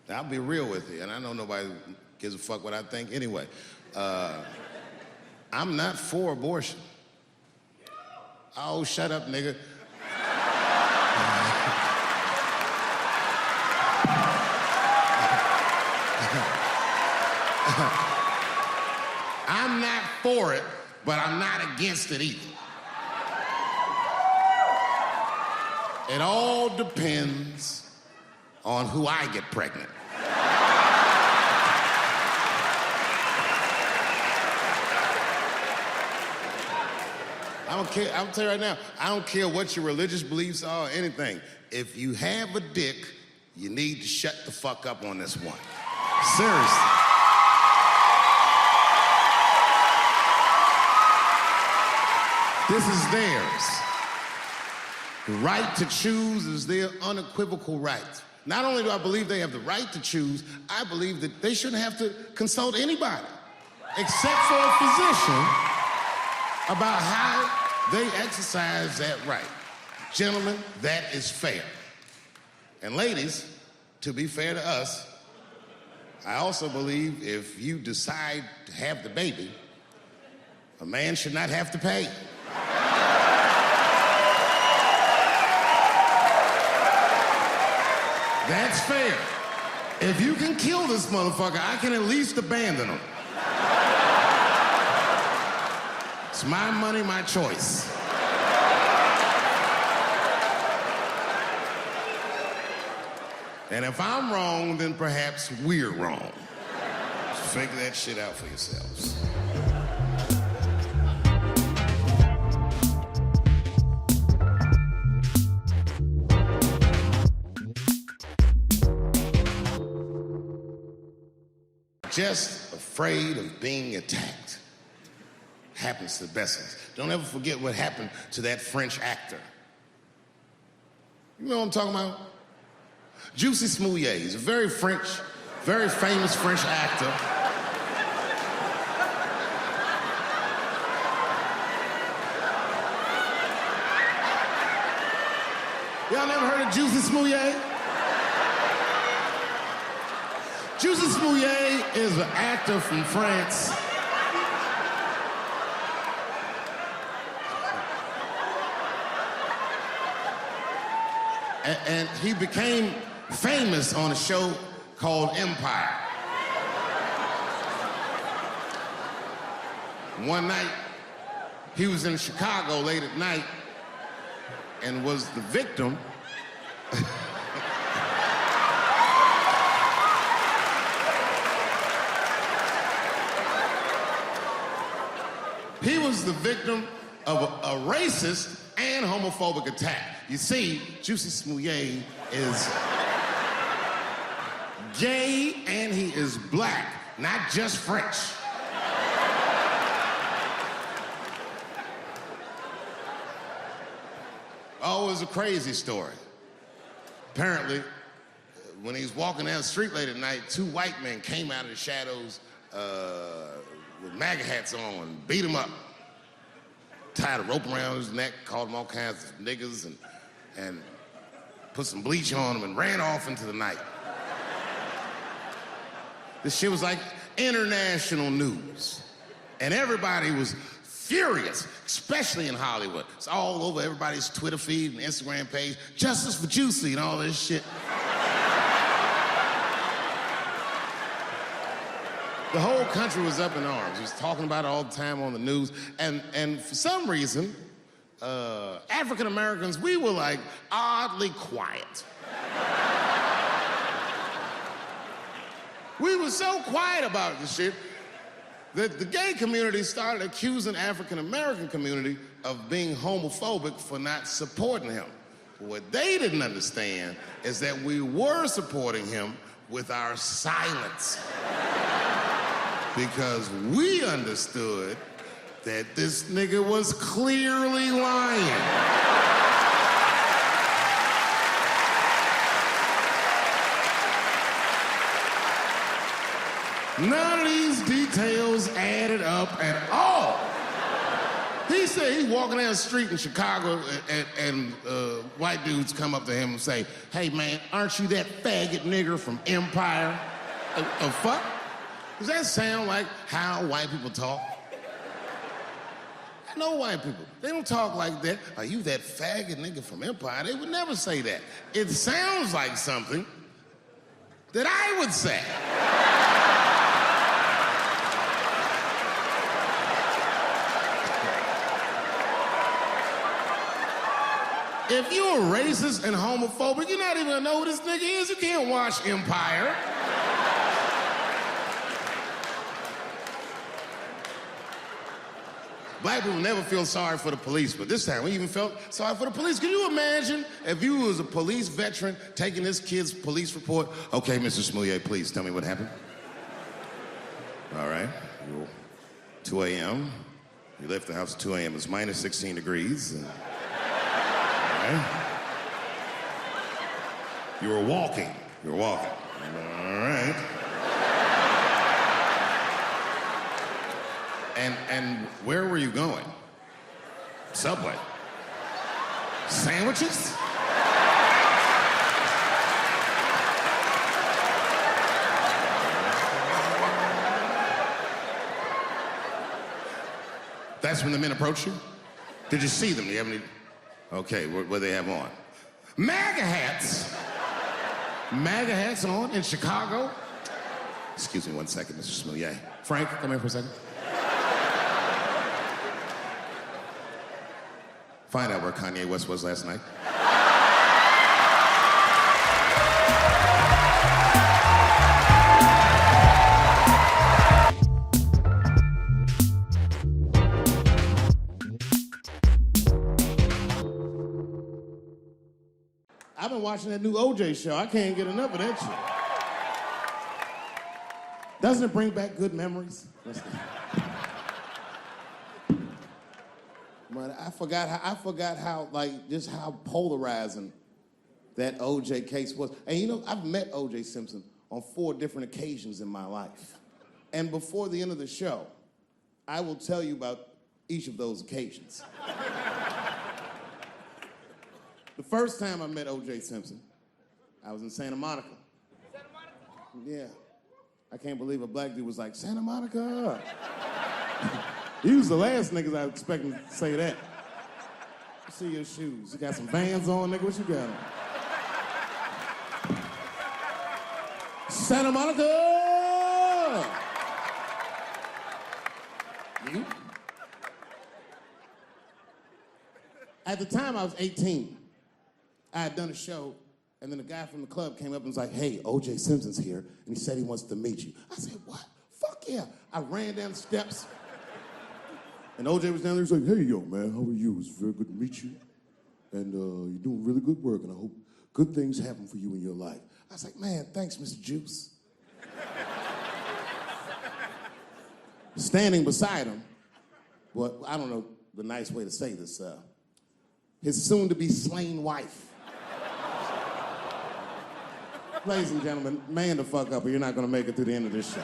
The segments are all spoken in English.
I'll be real with you, and I know nobody gives a fuck what I think anyway. I'm not for abortion. Oh, shut up, nigga. I'm not for it, but I'm not against it either. It all depends on who I get pregnant. I don't care, I'll tell you right now, I don't care what your religious beliefs are or anything. If you have a dick, you need to shut the fuck up on this one. Seriously. This is theirs. The right to choose is their unequivocal right. Not only do I believe they have the right to choose, I believe that they shouldn't have to consult anybody, except for a physician, about how they exercise that right. Gentlemen, that is fair. And ladies, to be fair to us, I also believe if you decide to have the baby, a man should not have to pay. That's fair. If you can kill this motherfucker, I can at least abandon him. It's my money, my choice. And if I'm wrong, then perhaps we're wrong. Figure that shit out for yourselves. Just afraid of being attacked. Happens to the best of us. Don't ever forget what happened to that French actor. You know what I'm talking about? Juicy Smouillet. He's a very famous French actor. Y'all never heard of Juicy Smouillet? Juicy Smouillet is an actor from France. And he became famous on a show called Empire. One night, he was in Chicago late at night and was the victim He was the victim of a racist and homophobic attack. You see, Juicy Smouillet is gay and he is black, not just French. Oh, it was a crazy story. Apparently, when he was walking down the street late at night, two white men came out of the shadows with MAGA hats on and beat him up. Tied a rope around his neck, called him all kinds of niggas, and put some bleach on him and ran off into the night. This shit was like international news. And everybody was furious, especially in Hollywood. It's all over everybody's Twitter feed and Instagram page. Justice for Juicy and all this shit. The whole country was up in arms. He was talking about it all the time on the news. And for some reason, African Americans, we were like oddly quiet. We were so quiet about this shit that the gay community started accusing African American community of being homophobic for not supporting him. What they didn't understand is that we were supporting him with our silence. Because we understood that this nigga was clearly lying. None of these details added up at all. He he said he's walking down the street in Chicago and white dudes come up to him and say, hey man, aren't you that faggot nigger from Empire? The fuck? Does that sound like how white people talk? I know white people. They don't talk like that. Are you that faggot nigga from Empire? They would never say that. It sounds like something that I would say. If you're racist and homophobic, you're not even gonna know who this nigga is. You can't watch Empire. Black people never feel sorry for the police, but this time we even felt sorry for the police. Can you imagine if you was a police veteran taking this kid's police report? Okay, Mr. Smoulier, please tell me what happened. All right, 2 a.m. You left the house at 2 a.m. It's minus 16 degrees. All right. You were walking. All right. And where were you going? Subway. Sandwiches? That's when the men approached you? Did you see them? Do you have any? Okay, what they have on? MAGA hats. MAGA hats on in Chicago? Excuse me one second, Mr. Smoulier. Frank, come here for a second. Find out where Kanye West was last night. I've been watching that new OJ show. I can't get enough of that shit. Doesn't it bring back good memories? But I forgot how like just how polarizing that OJ case was. And you know, I've met OJ Simpson on 4 different occasions in my life. And before the end of the show, I will tell you about each of those occasions. The first time I met OJ Simpson, I was in Santa Monica. Santa Monica? Yeah. I can't believe a black dude was like, Santa Monica. He was the last niggas I was expecting to say that. See your shoes. You got some Vans on, nigga? What you got on? Santa Monica! You? At the time, I was 18. I had done a show, and then a guy from the club came up and was like, hey, O.J. Simpson's here, and he said he wants to meet you. I said, what? Fuck yeah. I ran down the steps, and O.J. was down there. He's like, hey, yo, man, how are you? It's very good to meet you, and you're doing really good work, and I hope good things happen for you in your life. I was like, man, thanks, Mr. Juice. Standing beside him, well, I don't know the nice way to say this, his soon-to-be slain wife. Ladies and gentlemen, man the fuck up or you're not gonna make it through the end of this show.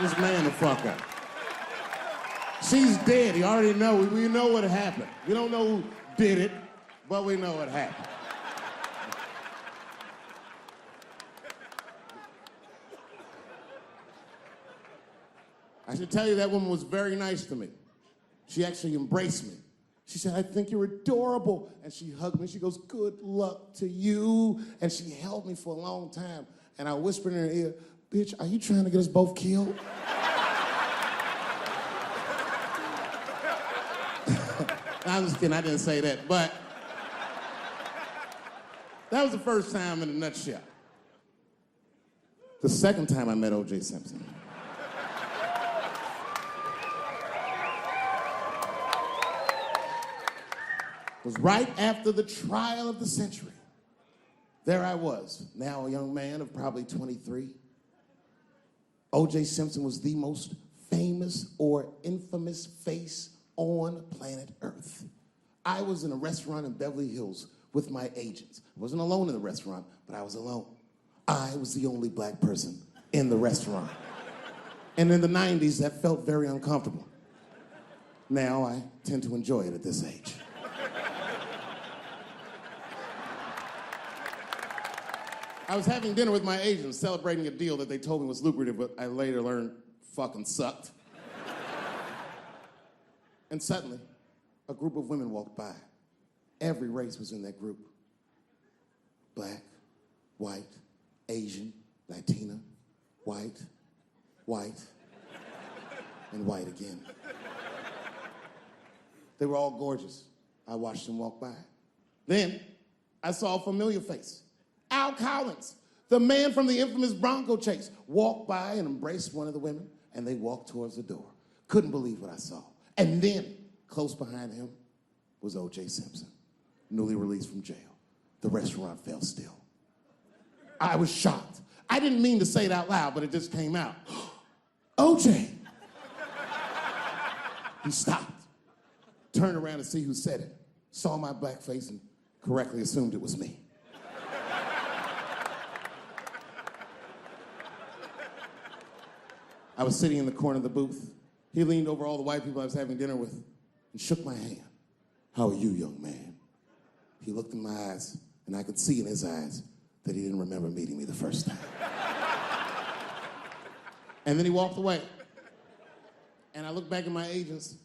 Just man the fuck up. She's dead, you already know, we know what happened. We don't know who did it, but we know what happened. I should tell you that woman was very nice to me. She actually embraced me. She said, I think you're adorable. And she hugged me. She goes, good luck to you. And she held me for a long time. And I whispered in her ear, bitch, are you trying to get us both killed? I'm just kidding, I didn't say that. But that was the first time in a nutshell. The second time I met O.J. Simpson. Was right after the trial of the century. There I was, now a young man of probably 23. O.J. Simpson was the most famous or infamous face on planet Earth. I was in a restaurant in Beverly Hills with my agents. I wasn't alone in the restaurant, but I was alone. I was the only black person in the restaurant. And in the 90s, that felt very uncomfortable. Now I tend to enjoy it at this age. I was having dinner with my agents celebrating a deal that they told me was lucrative, but I later learned fucking sucked. And suddenly, a group of women walked by. Every race was in that group. Black, white, Asian, Latina, white, and white again. They were all gorgeous. I watched them walk by. Then, I saw a familiar face. Al Collins, the man from the infamous Bronco chase, walked by and embraced one of the women, and they walked towards the door. Couldn't believe what I saw. And then, close behind him, was O.J. Simpson, newly released from jail. The restaurant fell still. I was shocked. I didn't mean to say it out loud, but it just came out. O.J. He stopped, turned around to see who said it, saw my black face, and correctly assumed it was me. I was sitting in the corner of the booth. He leaned over all the white people I was having dinner with and shook my hand. "How are you, young man?" He looked in my eyes, and I could see in his eyes that he didn't remember meeting me the first time. And then he walked away. And I looked back at my agents,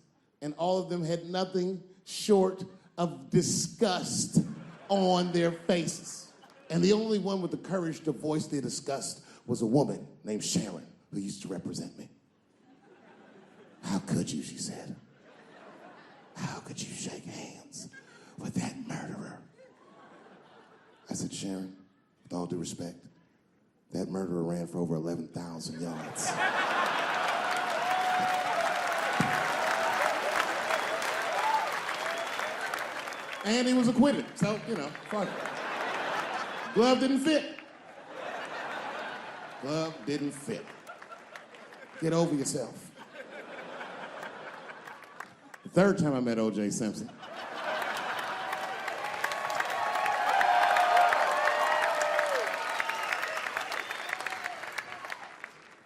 and all of them had nothing short of disgust on their faces. And the only one with the courage to voice their disgust was a woman named Sharon, who used to represent me. "How could you," she said. "How could you shake hands with that murderer?" I said, "Sharon, with all due respect, that murderer ran for over 11,000 yards. And he was acquitted, so, fuck it. Glove didn't fit. Glove didn't fit. Get over yourself." The third time I met O.J. Simpson.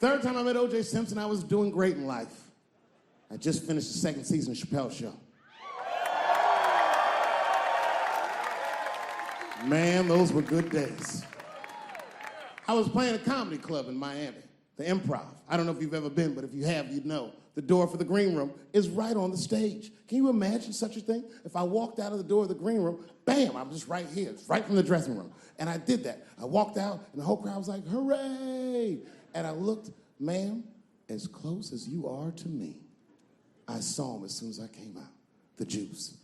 Third time I met O.J. Simpson, I was doing great in life. I just finished the second season of Chappelle's show. Man, those were good days. I was playing a comedy club in Miami, the Improv. I don't know if you've ever been, but if you have, you'd know. The door for the green room is right on the stage. Can you imagine such a thing? If I walked out of the door of the green room, bam, I'm just right here. It's right from the dressing room. And I did that. I walked out, and the whole crowd was like, "Hooray!" And I looked, "Ma'am, as close as you are to me." I saw him as soon as I came out, the juice.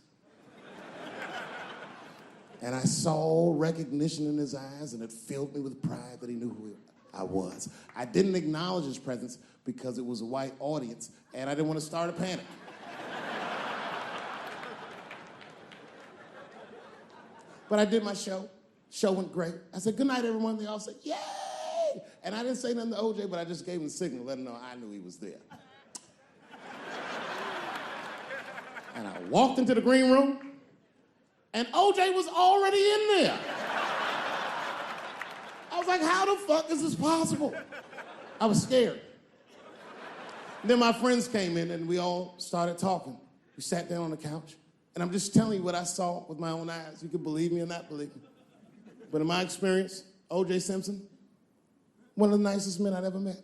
And I saw recognition in his eyes, and it filled me with pride that he knew who I was. I didn't acknowledge his presence because it was a white audience, and I didn't want to start a panic. But I did my show. Show went great. I said, "Good night, everyone." They all said, "Yay!" And I didn't say nothing to O.J., but I just gave him the signal, let him know I knew he was there. And I walked into the green room, and O.J. was already in there. I was like, how the fuck is this possible? I was scared. Then my friends came in, and we all started talking. We sat down on the couch, and I'm just telling you what I saw with my own eyes. You can believe me or not believe me. But in my experience, O.J. Simpson, one of the nicest men I'd ever met.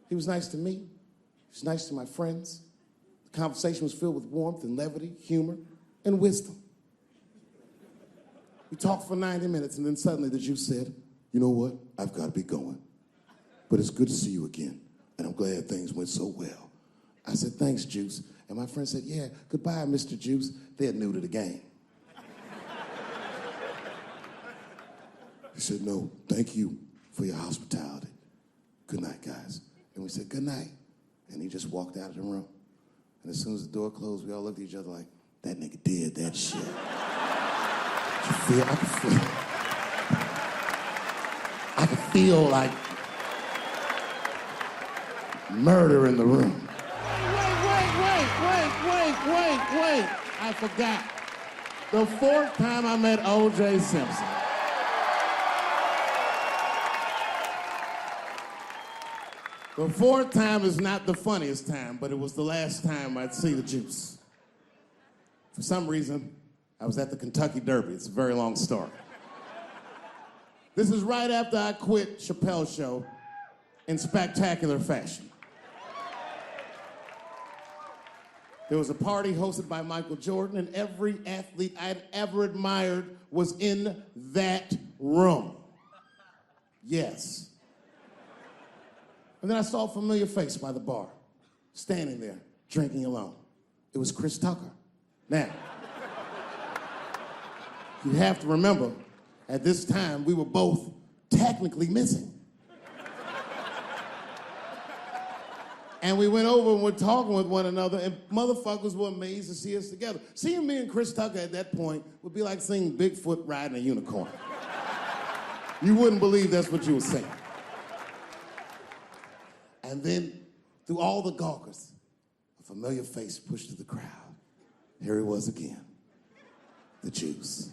He was nice to me. He was nice to my friends. The conversation was filled with warmth and levity, humor, and wisdom. We talked for 90 minutes, and then suddenly the juice said, "You know what? I've got to be going. But it's good to see you again, and I'm glad things went so well." I said, "Thanks, Juice." And my friend said, "Yeah, goodbye, Mr. Juice." They're new to the game. He said, "No, thank you for your hospitality. Good night, guys." And we said, "Good night." And he just walked out of the room. And as soon as the door closed, we all looked at each other like, that nigga did that shit. I could feel like murder in the room. Wait. I forgot. The fourth time I met O.J. Simpson. The fourth time is not the funniest time, but it was the last time I'd see the juice. For some reason, I was at the Kentucky Derby. It's a very long story. This is right after I quit Chappelle's show in spectacular fashion. There was a party hosted by Michael Jordan, and every athlete I'd ever admired was in that room. Yes. And then I saw a familiar face by the bar, standing there, drinking alone. It was Chris Tucker. Now, you have to remember, at this time, we were both technically missing. And we went over and were talking with one another, and motherfuckers were amazed to see us together. Seeing me and Chris Tucker at that point would be like seeing Bigfoot riding a unicorn. You wouldn't believe that's what you were saying. And then, through all the gawkers, a familiar face pushed through the crowd. Here he was again, the Juice.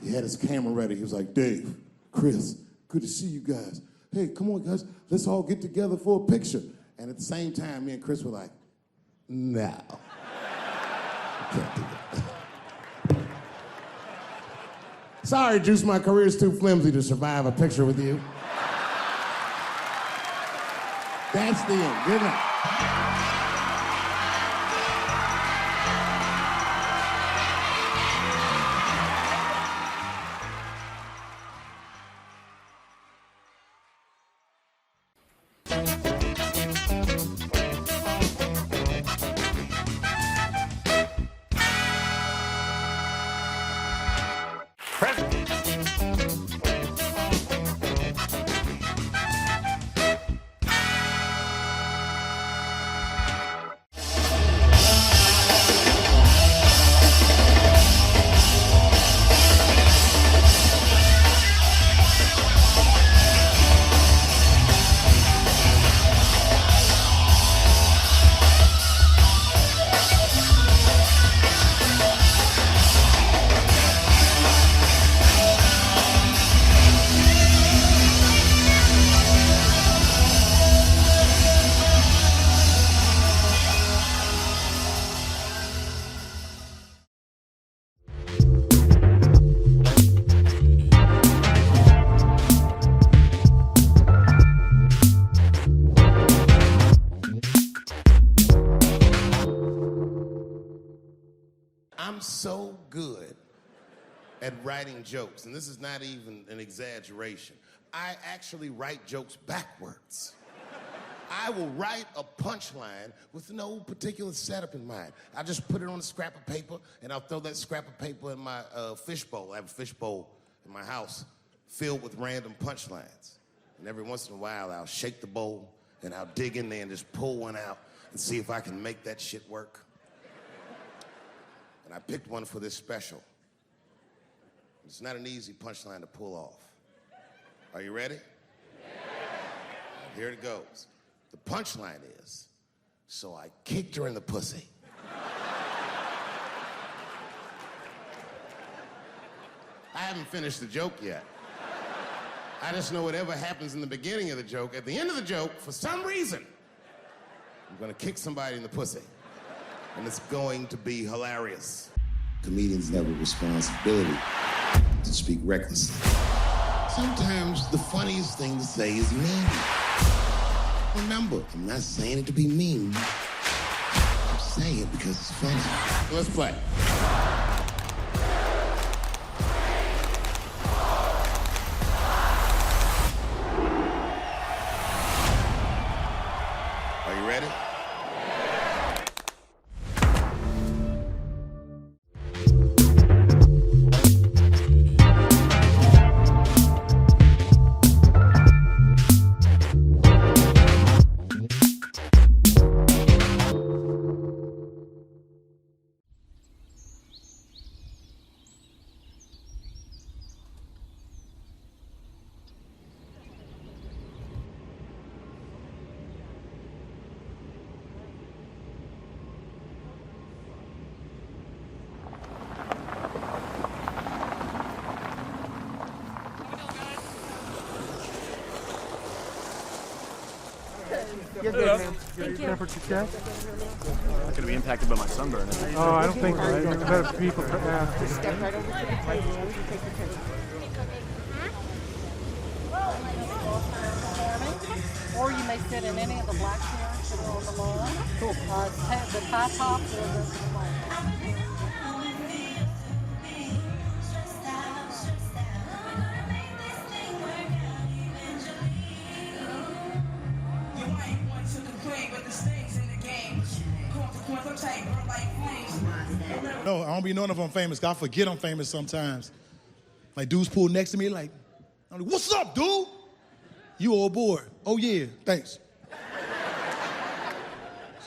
He had his camera ready. He was like, Dave, Chris, good to see you guys. Hey, come on, guys, let's all get together for a picture. And at the same time, me and Chris were like, no. Can't do that. Sorry, Juice, my career's too flimsy to survive a picture with you. That's the end. Good night. I'm so good at writing jokes, and this is not even an exaggeration. I actually write jokes backwards. I will write a punchline with no particular setup in mind. I just put it on a scrap of paper, and I'll throw that scrap of paper in my fishbowl. I have a fishbowl in my house filled with random punchlines. And every once in a while, I'll shake the bowl, and I'll dig in there and just pull one out and see if I can make that shit work. And I picked one for this special. It's not an easy punchline to pull off. Are you ready? Yeah. Here it goes. The punchline is, so I kicked her in the pussy. I haven't finished the joke yet. I just know whatever happens in the beginning of the joke, at the end of the joke, for some reason, I'm gonna kick somebody in the pussy. And it's going to be hilarious. Comedians have a responsibility to speak recklessly. Sometimes the funniest thing to say is mean. Remember, I'm not saying it to be mean. I'm saying it because it's funny. Let's play. Are you ready? You're good, man. Thank you. Temperature check. Not gonna be impacted by my sunburn. Oh, I don't think so. Right? Better people. Step right over to the table. Take your picture. Or you may sit in any of the black chairs that are on the lawn. Cool. The tie tops or the No, I don't be knowing if I'm famous, 'cause I forget I'm famous sometimes. Like, dudes pull next to me, like, I'm like, what's up, dude? You old boy. Oh, yeah, thanks. So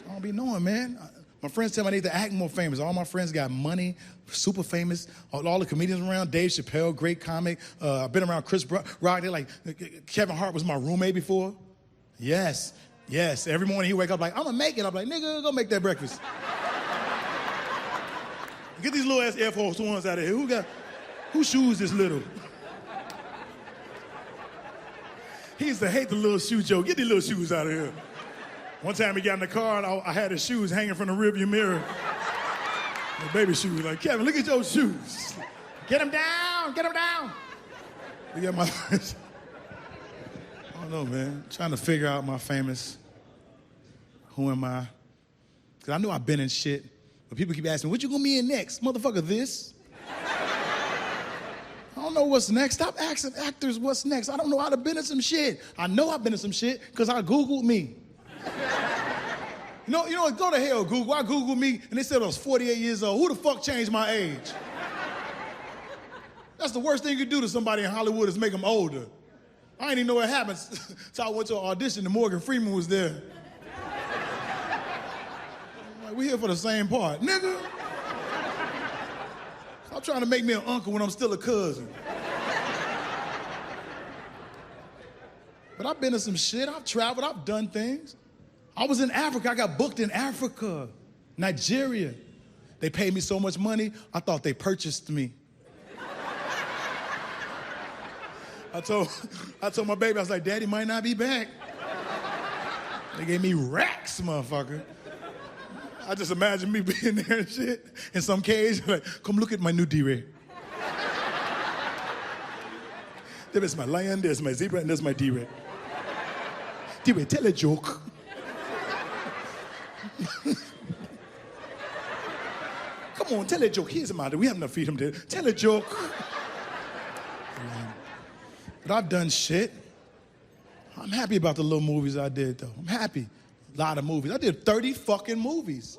I don't be knowing, man. My friends tell me I need to act more famous. All my friends got money, super famous. All the comedians around, Dave Chappelle, great comic. I've been around Chris Rock. They're like, Kevin Hart was my roommate before. Yes. Every morning he wake up like, I'm gonna make it. I'm like, nigga, go make that breakfast. Get these little ass Air Force Ones out of here. Who shoes this little? He used to hate the little shoe joke. Get these little shoes out of here. One time he got in the car and I had his shoes hanging from the rearview mirror. The baby shoes. Like, Kevin, look at your shoes. Get them down. Look at my... I don't know, man. Trying to figure out my famous. Who am I? Because I know I've been in shit. But people keep asking me, what you gonna be in next? Motherfucker, this. I don't know what's next. Stop asking actors what's next. I don't know how to been in some shit. I know I've been in some shit because I Googled me. You know, go to hell, Google. I Googled me and they said I was 48 years old. Who the fuck changed my age? That's the worst thing you could do to somebody in Hollywood is make them older. I didn't even know what happened. So I went to an audition and Morgan Freeman was there. We here for the same part. Nigga! Stop trying to make me an uncle when I'm still a cousin. But I've been to some shit. I've traveled. I've done things. I was in Africa. I got booked in Africa, Nigeria. They paid me so much money, I thought they purchased me. I told my baby, I was like, Daddy might not be back. They gave me racks, motherfucker. I just imagine me being there and shit in some cage, like, come look at my new D-Ray. There's my lion, there's my zebra, and there's my D-Ray. D-Ray, tell a joke. Come on, tell a joke. Here's a matter. We have enough freedom to tell a joke. But I've done shit. I'm happy about the little movies I did, though. I'm happy. A lot of movies. I did 30 fucking movies.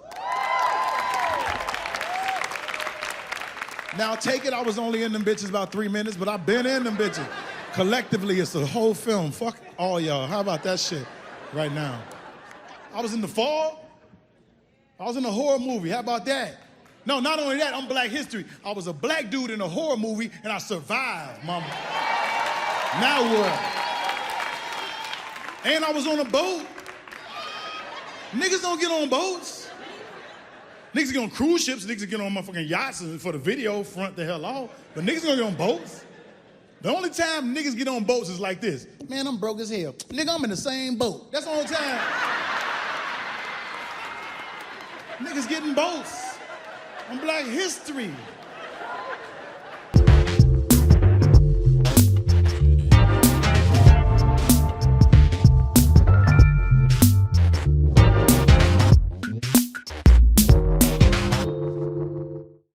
Now, take it, I was only in them bitches about 3 minutes, but I've been in them bitches. Collectively, it's a whole film. Fuck all y'all. How about that shit right now? I was in The Fall. I was in a horror movie. How about that? No, not only that, I'm Black History. I was a black dude in a horror movie, and I survived, mama. Now what? And I was on a boat. Niggas don't get on boats. Niggas get on cruise ships, niggas get on motherfucking yachts for the video, front the hell off. But niggas don't get on boats. The only time niggas get on boats is like this. Man, I'm broke as hell. Nigga, I'm in the same boat. That's the only time. Niggas getting boats on Black History.